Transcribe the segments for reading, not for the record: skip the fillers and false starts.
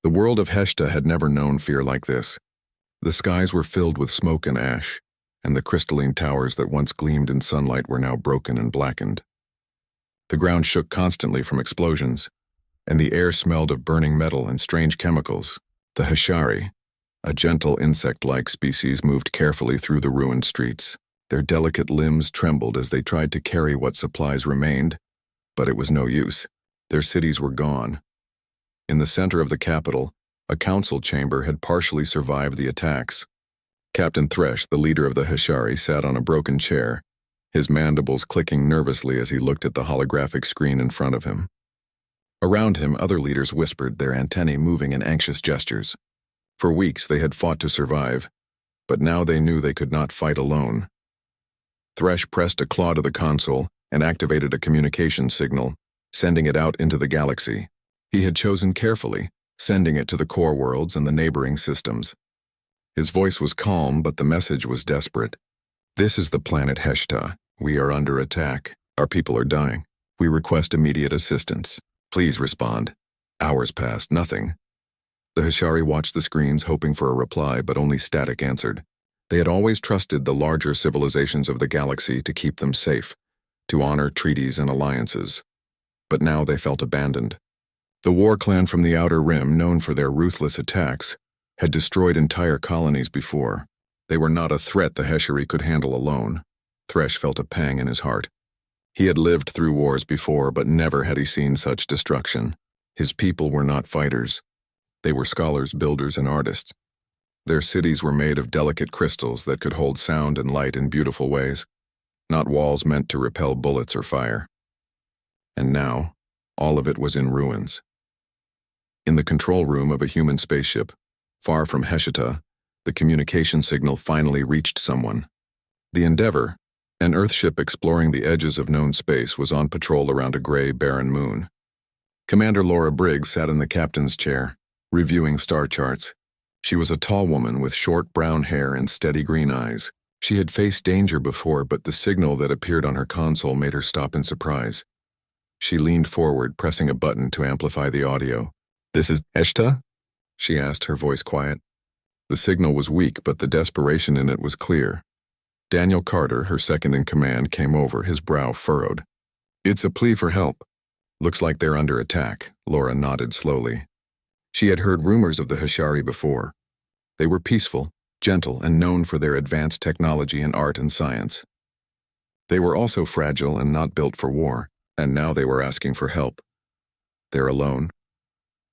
The world of Heshta had never known fear like this. The skies were filled with smoke and ash, and the crystalline towers that once gleamed in sunlight were now broken and blackened. The ground shook constantly from explosions, and the air smelled of burning metal and strange chemicals. The Heshari, a gentle insect-like species, moved carefully through the ruined streets. Their delicate limbs trembled as they tried to carry what supplies remained, but it was no use. Their cities were gone. In the center of the capital, a council chamber had partially survived the attacks. Captain Thresh, the leader of the Heshari, sat on a broken chair, his mandibles clicking nervously as he looked at the holographic screen in front of him. Around him, other leaders whispered, their antennae moving in anxious gestures. For weeks they had fought to survive, but now they knew they could not fight alone. Thresh pressed a claw to the console and activated a communication signal, sending it out into the galaxy. He had chosen carefully, sending it to the core worlds and the neighboring systems. His voice was calm, but the message was desperate. This is the planet Heshta. We are under attack. Our people are dying. We request immediate assistance. Please respond. Hours passed, nothing. The Heshari watched the screens, hoping for a reply, but only static answered. They had always trusted the larger civilizations of the galaxy to keep them safe, to honor treaties and alliances. But now they felt abandoned. The war clan from the Outer Rim, known for their ruthless attacks, had destroyed entire colonies before. They were not a threat the Heshari could handle alone. Thresh felt a pang in his heart. He had lived through wars before, but never had he seen such destruction. His people were not fighters. They were scholars, builders, and artists. Their cities were made of delicate crystals that could hold sound and light in beautiful ways, not walls meant to repel bullets or fire. And now, all of it was in ruins. In the control room of a human spaceship, far from Heshta, the communication signal finally reached someone. The Endeavor, an Earthship exploring the edges of known space, was on patrol around a gray, barren moon. Commander Laura Briggs sat in the captain's chair, reviewing star charts. She was a tall woman with short brown hair and steady green eyes. She had faced danger before, but the signal that appeared on her console made her stop in surprise. She leaned forward, pressing a button to amplify the audio. "This is Heshta?" she asked, her voice quiet. The signal was weak, but the desperation in it was clear. Daniel Carter, her second in command, came over, his brow furrowed. "It's a plea for help. Looks like they're under attack," Laura nodded slowly. She had heard rumors of the Heshari before. They were peaceful, gentle, and known for their advanced technology in art and science. They were also fragile and not built for war, and now they were asking for help. "They're alone,"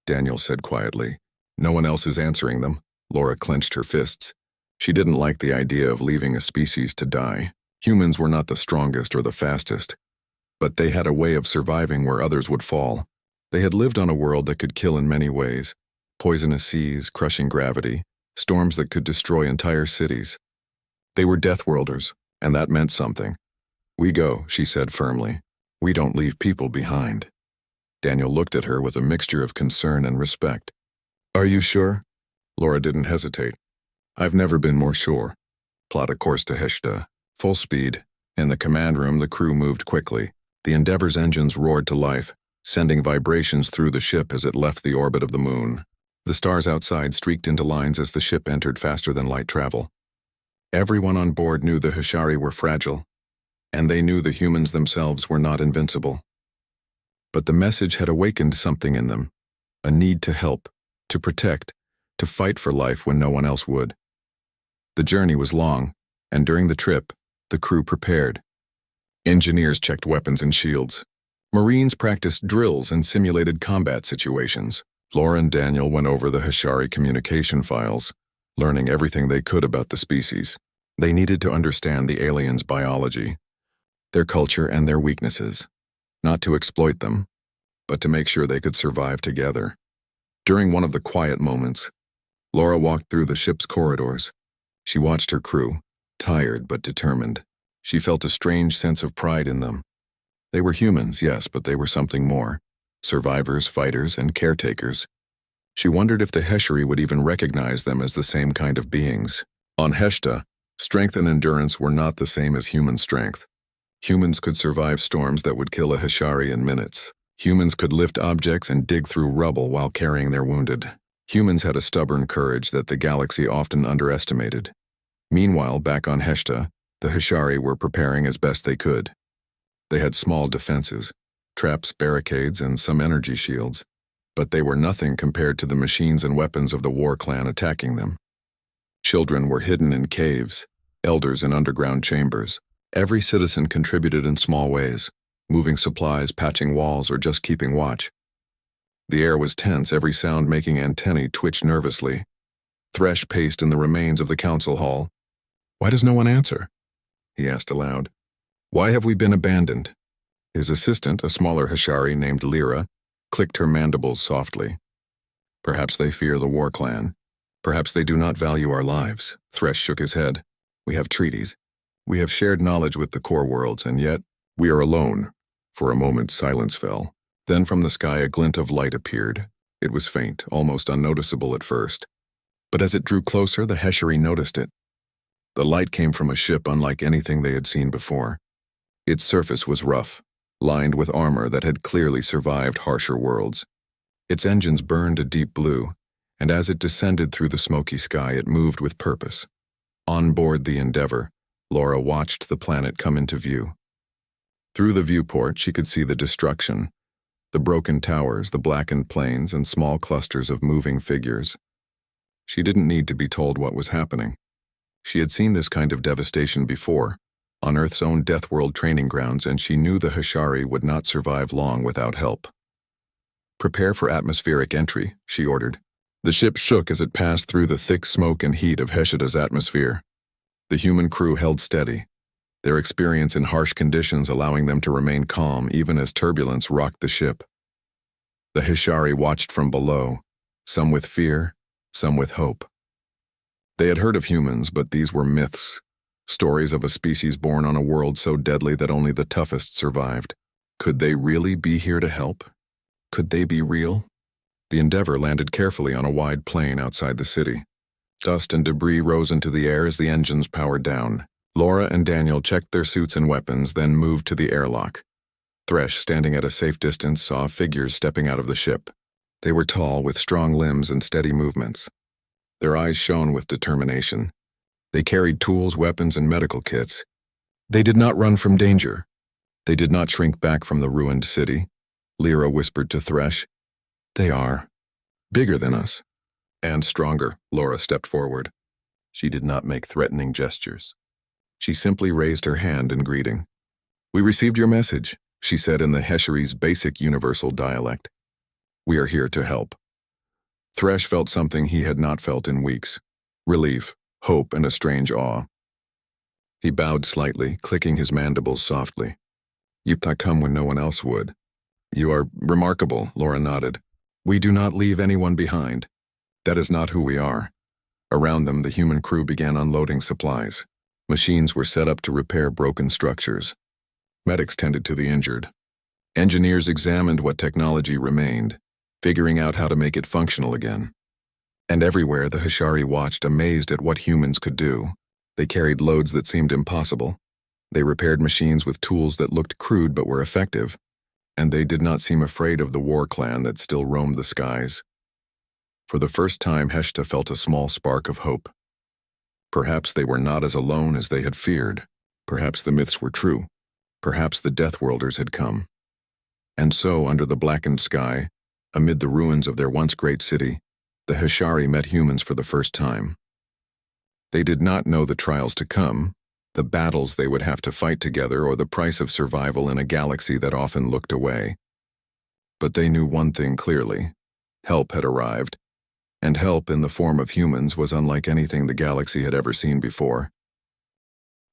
Daniel said quietly. "No one else is answering them." Laura clenched her fists. She didn't like the idea of leaving a species to die. Humans were not the strongest or the fastest, but they had a way of surviving where others would fall. They had lived on a world that could kill in many ways: poisonous seas, crushing gravity, storms that could destroy entire cities. They were Deathworlders, and that meant something. "We go," she said firmly. "We don't leave people behind." Daniel looked at her with a mixture of concern and respect. "Are you sure?" Laura didn't hesitate. "I've never been more sure." Plot a course to Heshta. Full speed. In the command room, the crew moved quickly. The Endeavor's engines roared to life, sending vibrations through the ship as it left the orbit of the moon. The stars outside streaked into lines as the ship entered faster than light travel. Everyone on board knew the Heshari were fragile, and they knew the humans themselves were not invincible. But the message had awakened something in them, a need to help, to protect, to fight for life when no one else would. The journey was long, and during the trip, the crew prepared. Engineers checked weapons and shields. Marines practiced drills and simulated combat situations. Laura and Daniel went over the Heshari communication files, learning everything they could about the species. They needed to understand the aliens' biology, their culture, and their weaknesses, not to exploit them, but to make sure they could survive together. During one of the quiet moments, Laura walked through the ship's corridors. She watched her crew, tired but determined. She felt a strange sense of pride in them. They were humans, yes, but they were something more. Survivors, fighters, and caretakers. She wondered if the Heshari would even recognize them as the same kind of beings. On Heshta, strength and endurance were not the same as human strength. Humans could survive storms that would kill a Heshari in minutes. Humans could lift objects and dig through rubble while carrying their wounded. Humans had a stubborn courage that the galaxy often underestimated. Meanwhile, back on Heshta, the Hishari were preparing as best they could. They had small defenses, traps, barricades, and some energy shields, but they were nothing compared to the machines and weapons of the war clan attacking them. Children were hidden in caves, elders in underground chambers. Every citizen contributed in small ways, moving supplies, patching walls, or just keeping watch. The air was tense, every sound making antennae twitch nervously. Thresh paced in the remains of the council hall. "Why does no one answer?" he asked aloud. "Why have we been abandoned?" His assistant, a smaller Hishari named Lyra, clicked her mandibles softly. "Perhaps they fear the war clan. Perhaps they do not value our lives." Thresh shook his head. "We have treaties. We have shared knowledge with the core worlds, and yet we are alone." For a moment, silence fell. Then from the sky a glint of light appeared. It was faint, almost unnoticeable at first. But as it drew closer, the Heshari noticed it. The light came from a ship unlike anything they had seen before. Its surface was rough, lined with armor that had clearly survived harsher worlds. Its engines burned a deep blue, and as it descended through the smoky sky, it moved with purpose. On board the Endeavor, Laura watched the planet come into view. Through the viewport, she could see the destruction, the broken towers, the blackened plains, and small clusters of moving figures. She didn't need to be told what was happening. She had seen this kind of devastation before, on Earth's own Deathworld training grounds, and she knew the Hishari would not survive long without help. "Prepare for atmospheric entry," she ordered. The ship shook as it passed through the thick smoke and heat of Heshta's atmosphere. The human crew held steady, their experience in harsh conditions allowing them to remain calm even as turbulence rocked the ship. The Hishari watched from below, some with fear, some with hope. They had heard of humans, but these were myths, stories of a species born on a world so deadly that only the toughest survived. Could they really be here to help? Could they be real? The Endeavor landed carefully on a wide plain outside the city. Dust and debris rose into the air as the engines powered down. Laura and Daniel checked their suits and weapons, then moved to the airlock. Thresh, standing at a safe distance, saw figures stepping out of the ship. They were tall, with strong limbs and steady movements. Their eyes shone with determination. They carried tools, weapons, and medical kits. They did not run from danger. They did not shrink back from the ruined city. Lyra whispered to Thresh, "They are bigger than us." "And stronger," Laura stepped forward. She did not make threatening gestures. She simply raised her hand in greeting. "We received your message," she said in the Heshari's basic universal dialect. "We are here to help." Thresh felt something he had not felt in weeks. Relief, hope, and a strange awe. He bowed slightly, clicking his mandibles softly. "You've come when no one else would." "You are remarkable," Laura nodded. "We do not leave anyone behind. That is not who we are." Around them, the human crew began unloading supplies. Machines were set up to repair broken structures. Medics tended to the injured. Engineers examined what technology remained, figuring out how to make it functional again. And everywhere, the Hishari watched, amazed at what humans could do. They carried loads that seemed impossible. They repaired machines with tools that looked crude but were effective. And they did not seem afraid of the war clan that still roamed the skies. For the first time, Heshta felt a small spark of hope. Perhaps they were not as alone as they had feared. Perhaps the myths were true. Perhaps the Deathworlders had come. And so, under the blackened sky, amid the ruins of their once great city, the Hishari met humans for the first time. They did not know the trials to come, the battles they would have to fight together, or the price of survival in a galaxy that often looked away. But they knew one thing clearly: help had arrived, and help in the form of humans was unlike anything the galaxy had ever seen before.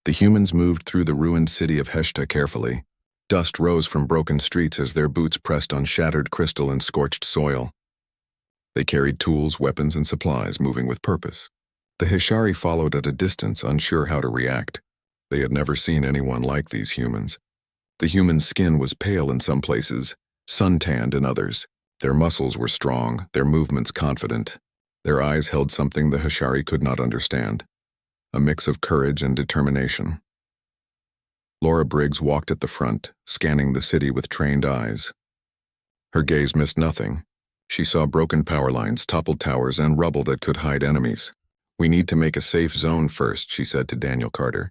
The humans moved through the ruined city of Heshta carefully. Dust rose from broken streets as their boots pressed on shattered crystal and scorched soil. They carried tools, weapons, and supplies, moving with purpose. The Hishari followed at a distance, unsure how to react. They had never seen anyone like these humans. The human skin was pale in some places, sun-tanned in others. Their muscles were strong, their movements confident. Their eyes held something the Hishari could not understand, a mix of courage and determination. Laura Briggs walked at the front, scanning the city with trained eyes. Her gaze missed nothing, She saw broken power lines, toppled towers, and rubble that could hide enemies. "We need to make a safe zone first," she said to Daniel Carter.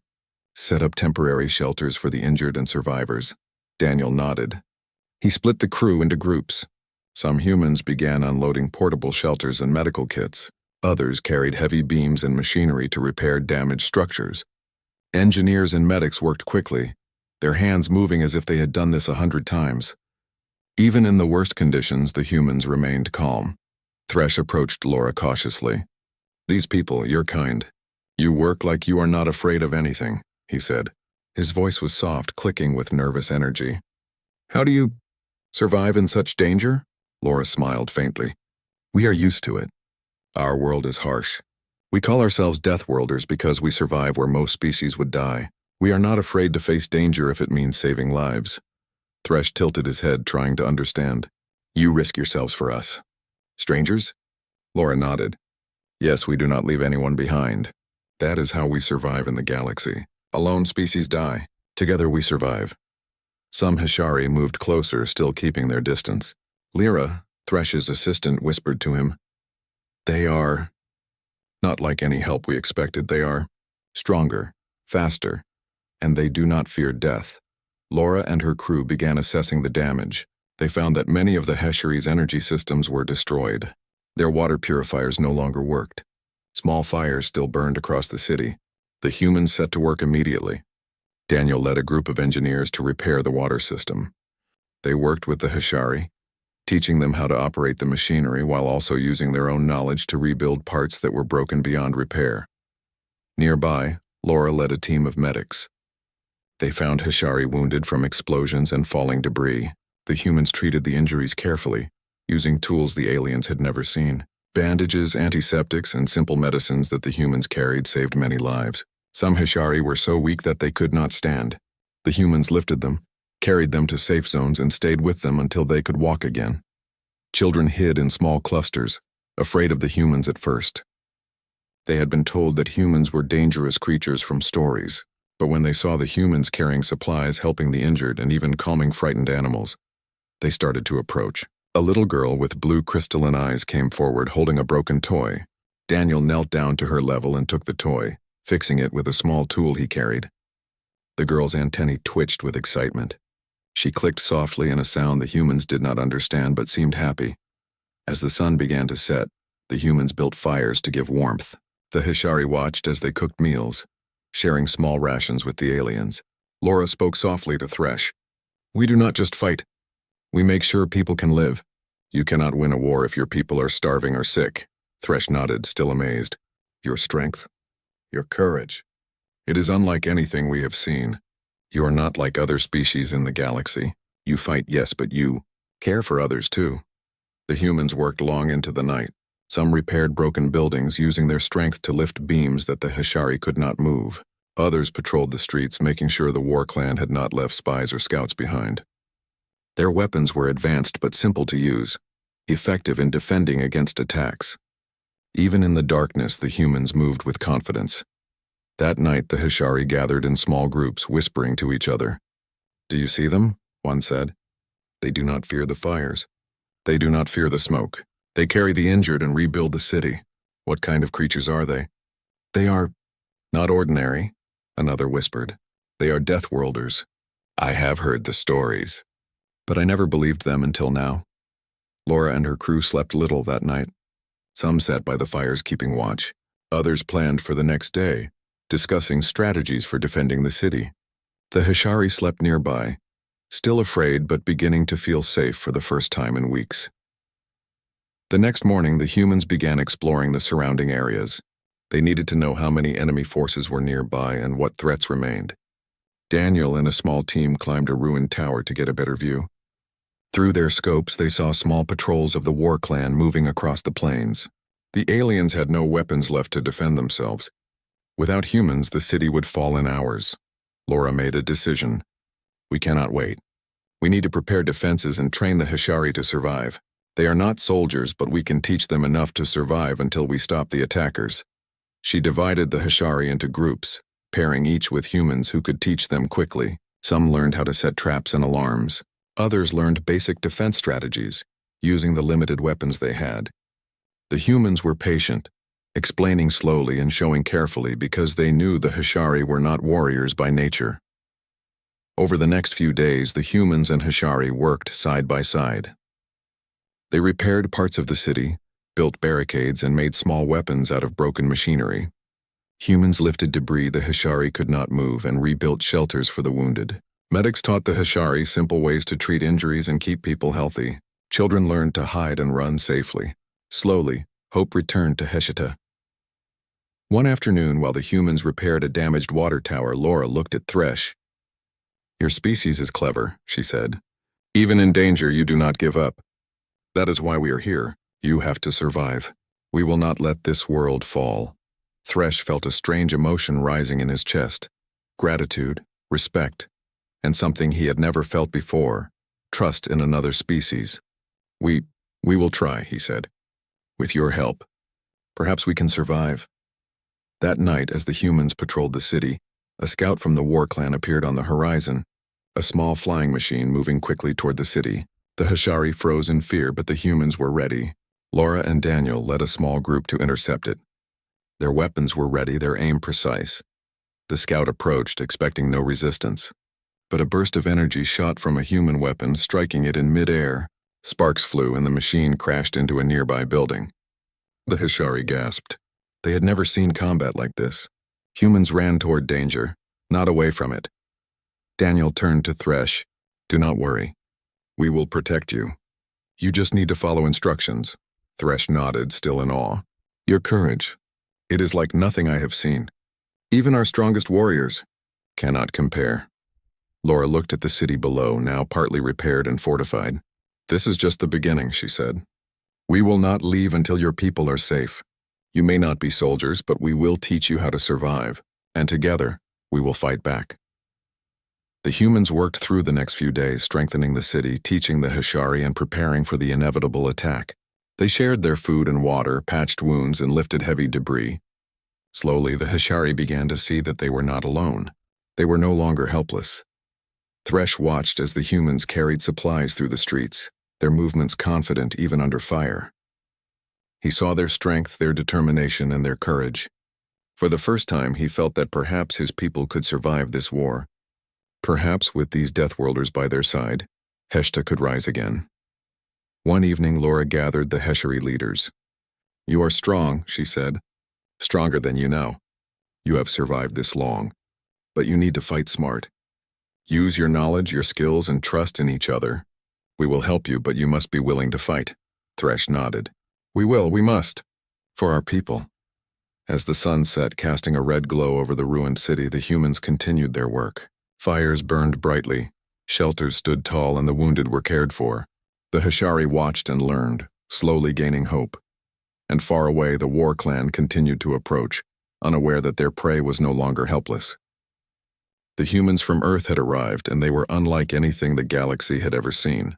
"Set up temporary shelters for the injured and survivors." Daniel nodded. He split the crew into groups. Some humans began unloading portable shelters and medical kits. Others carried heavy beams and machinery to repair damaged structures. Engineers and medics worked quickly, their hands moving as if they had done this 100 times. Even in the worst conditions, the humans remained calm. Thresh approached Laura cautiously. "These people, your kind. You work like you are not afraid of anything," he said. His voice was soft, clicking with nervous energy. "How do you survive in such danger?" Laura smiled faintly. "We are used to it. Our world is harsh. We call ourselves Deathworlders because we survive where most species would die. We are not afraid to face danger if it means saving lives." Thresh tilted his head, trying to understand. "You risk yourselves for us. Strangers?" Laura nodded. "Yes, we do not leave anyone behind. That is how we survive in the galaxy. Alone species die. Together we survive." Some Hishari moved closer, still keeping their distance. Lyra, Thresh's assistant, whispered to him, "They are not like any help we expected. They are stronger, faster, and they do not fear death." Laura and her crew began assessing the damage. They found that many of the Heshari's energy systems were destroyed. Their water purifiers no longer worked. Small fires still burned across the city. The humans set to work immediately. Daniel led a group of engineers to repair the water system. They worked with the Hishari, teaching them how to operate the machinery while also using their own knowledge to rebuild parts that were broken beyond repair. Nearby, Laura led a team of medics. They found Hishari wounded from explosions and falling debris. The humans treated the injuries carefully, using tools the aliens had never seen. Bandages, antiseptics, and simple medicines that the humans carried saved many lives. Some Hishari were so weak that they could not stand. The humans lifted them, carried them to safe zones, and stayed with them until they could walk again. Children hid in small clusters, afraid of the humans at first. They had been told that humans were dangerous creatures from stories, but when they saw the humans carrying supplies, helping the injured, and even calming frightened animals, they started to approach. A little girl with blue crystalline eyes came forward holding a broken toy. Daniel knelt down to her level and took the toy, fixing it with a small tool he carried. The girl's antennae twitched with excitement. She clicked softly in a sound the humans did not understand but seemed happy. As the sun began to set, the humans built fires to give warmth. The Hishari watched as they cooked meals, sharing small rations with the aliens. Laura spoke softly to Thresh. "We do not just fight. We make sure people can live. You cannot win a war if your people are starving or sick." Thresh nodded, still amazed. "Your strength, your courage. It is unlike anything we have seen. You are not like other species in the galaxy. You fight, yes, but you care for others too." The humans worked long into the night. Some repaired broken buildings, using their strength to lift beams that the Hishari could not move. Others patrolled the streets, making sure the war clan had not left spies or scouts behind. Their weapons were advanced but simple to use, effective in defending against attacks. Even in the darkness, the humans moved with confidence. That night, the Hishari gathered in small groups, whispering to each other. "Do you see them?" one said. "They do not fear the fires. They do not fear the smoke. They carry the injured and rebuild the city. What kind of creatures are they?" "They are not ordinary," another whispered. "They are Deathworlders. I have heard the stories, but I never believed them until now." Laura and her crew slept little that night. Some sat by the fires keeping watch. Others planned for the next day, discussing strategies for defending the city. The Hishari slept nearby, still afraid but beginning to feel safe for the first time in weeks. The next morning, the humans began exploring the surrounding areas. They needed to know how many enemy forces were nearby and what threats remained. Daniel and a small team climbed a ruined tower to get a better view. Through their scopes, they saw small patrols of the war clan moving across the plains. The aliens had no weapons left to defend themselves. Without humans, the city would fall in hours. Laura made a decision. "We cannot wait. We need to prepare defenses and train the Hishari to survive. They are not soldiers, but we can teach them enough to survive until we stop the attackers." She divided the Hishari into groups, pairing each with humans who could teach them quickly. Some learned how to set traps and alarms. Others learned basic defense strategies, using the limited weapons they had. The humans were patient, explaining slowly and showing carefully because they knew the Hishari were not warriors by nature. Over the next few days, the humans and Hishari worked side by side. They repaired parts of the city, built barricades, and made small weapons out of broken machinery. Humans lifted debris the Hishari could not move and rebuilt shelters for the wounded. Medics taught the Hishari simple ways to treat injuries and keep people healthy. Children learned to hide and run safely. Slowly, hope returned to Heshita. One afternoon, while the humans repaired a damaged water tower, Laura looked at Thresh. "Your species is clever," she said. "Even in danger, you do not give up. That is why we are here. You have to survive. We will not let this world fall." Thresh felt a strange emotion rising in his chest. Gratitude, respect, and something he had never felt before, trust in another species. We will try," he said. "With your help. Perhaps we can survive." That night, as the humans patrolled the city, a scout from the war clan appeared on the horizon, a small flying machine moving quickly toward the city. The Hishari froze in fear, but the humans were ready. Laura and Daniel led a small group to intercept it. Their weapons were ready, their aim precise. The scout approached, expecting no resistance. But a burst of energy shot from a human weapon, striking it in mid-air. Sparks flew and the machine crashed into a nearby building. The Hishari gasped. They had never seen combat like this. Humans ran toward danger, not away from it. Daniel turned to Thresh. "Do not worry. We will protect you. You just need to follow instructions." Thresh nodded, still in awe. "Your courage. It is like nothing I have seen. Even our strongest warriors cannot compare." Laura looked at the city below, now partly repaired and fortified. "This is just the beginning," she said. "We will not leave until your people are safe. You may not be soldiers, but we will teach you how to survive, and together, we will fight back." The humans worked through the next few days, strengthening the city, teaching the Hishari, and preparing for the inevitable attack. They shared their food and water, patched wounds, and lifted heavy debris. Slowly, the Hishari began to see that they were not alone. They were no longer helpless. Thresh watched as the humans carried supplies through the streets, their movements confident even under fire. He saw their strength, their determination, and their courage. For the first time, he felt that perhaps his people could survive this war. Perhaps with these Deathworlders by their side, Heshta could rise again. One evening, Laura gathered the Heshari leaders. "You are strong," she said. "Stronger than you know. You have survived this long. But you need to fight smart. Use your knowledge, your skills, and trust in each other. We will help you, but you must be willing to fight." Thresh nodded. "We must. For our people." As the sun set, casting a red glow over the ruined city, the humans continued their work. Fires burned brightly, shelters stood tall, and the wounded were cared for. The Hishari watched and learned, slowly gaining hope. And far away, the war clan continued to approach, unaware that their prey was no longer helpless. The humans from Earth had arrived, and they were unlike anything the galaxy had ever seen.